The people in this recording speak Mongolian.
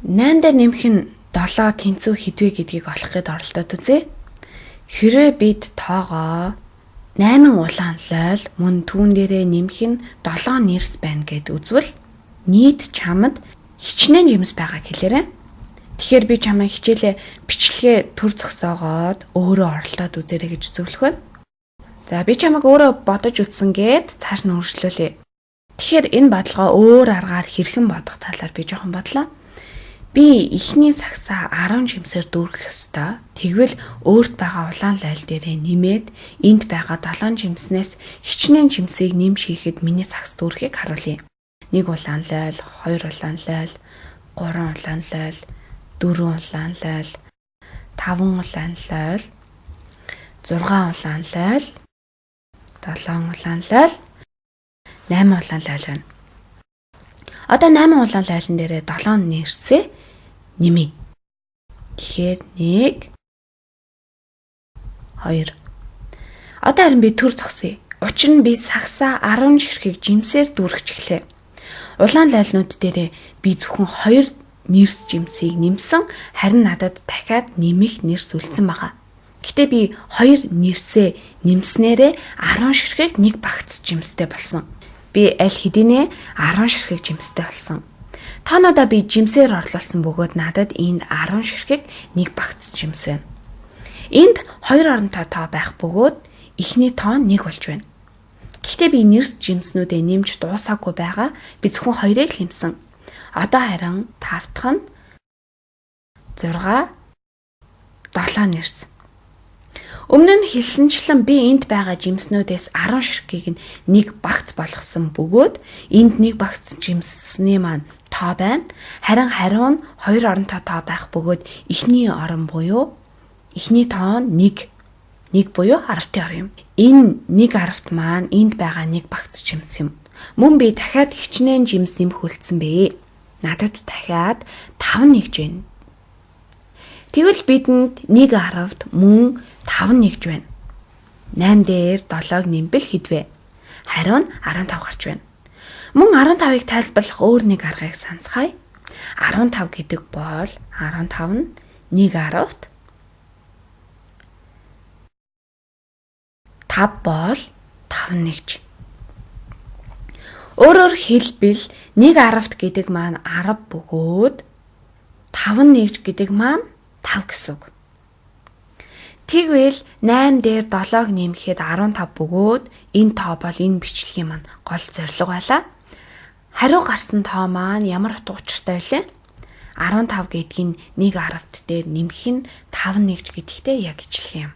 8 дээр нэмэх нь 7 тэнцүү хэдвэ гэдгийг олох гээд оролдоод үзье. Хэрвээ бид тоогоо 8 улаанлал мөн түүн дээрээ нэмэх нь 7 нэрс байна гэд үзвэл нийт чамд хичнээн жимс байгааг хэлээрэй. Тэгэхээр би чамайг хичээлээ бичлэгээ төр зогсоогоод өөрөө оролдоод үзээрэй гэж зөвлөх байна. За би чамайг өөрөө бодож үзсэн гээд цааш нь үргэлжлүүлье. Тэгэхээр энэ бодлогоо өөр аргаар хэрхэн бодох талаар би жоохон бодлоо. Би эхний сагсаа 10 жимсээр дүүргэх ёстой. Тэгвэл өөрт байгаа улаан лайл дээрээ нэмээд энд байгаа 7 жимснээс хичнээн жимсийг нэм шийхэд миний сагс дүүрхийг харуулъя. 1 улаан лайл, 2 улаан лайл, 3 улаан лайл, 4 улаан лайл, 5 улаан лайл, 6 улаан лайл, 7 улаан лайл, 8 улаан лайл байна. Одоо 8 улаан лайлан дээрээ 7 нэрсээ нэмье. Тэгэхээр 1 2. Одоо харин би төр зогсъё. Учир нь би сагсаа 10 ширхэг жимсээр дүүргэж эхлэв. Улаан лайлнууд дээрээ би зөвхөн 2 нэрс жимсийг нэмсэн, харин надад дахиад нэмэх нэрс үлдсэн байгаа. Гэтэ би 2 нэрсээ нэмснээрээ 10 ширхэг нэг багц жимстэй болсон. Би аль хэдийнэ 10 ширхэг жимстэй болсон. Тоонуудаа би жимсээр орлуулсан бөгөөд надад энд 10 ширхэг нэг багц жимс байна. Энд 2 оронтой тоо байх бөгөөд эхний тоо 1 болж байна. Гэхдээ би нэрс жимснүүдээ нэмж дуусаагүй байгаа. Би зөвхөн 2-ыг л нэмсэн. Одоо харин 5 дахь нь 6 7 нэрс. Өмнө нь хэлсэнчлэн би энд байгаа жимснүүдээс 10 ширхгийг нь нэг багц болгосон бөгөөд энд нэг багц жимсний маань тоо байна. Хариун 2 оронтой тоо байх бөгөөд эхний орон буюу эхний тоо нь 1 буюу 10-ын ор юм. Энэ 1 10-т маань энд байгаа нэг багц жимс юм. Мөн би дахиад хичнээн жимс нэмэх үлдсэн бэ. Надад дахиад 5 нэгж байна. Тэгвэл бидэнд 1 10-т мөн 5 нэгж байна. 8 дээр 7-г нэмбэл хэдвэ? Хариу нь 15 гарч байна. Мөн 15-ыг тайлбарлах өөр нэг аргыг санацгаая. 15 гэдэг бол 15 нь 1 10-т 5 бол 5 нэгж. Өөрөөр хэлбэл 1 10-т гэдэг маань 10 бөгөөд 5 нэгж гэдэг маань 5 гэсэн үг. Тэгвэл 8 дээр 7-г нэмэхэд 15 бөгөөд энэ тоо бол энэ бичлэгийн маань гол зорилго байлаа. Хариу гарсан тоо маань ямар утга учиртай вэ? 15 гэдгийг 1 10-т дээр нэмэх нь 5 нэгж гэдэгтэй яг ижилхэн юм.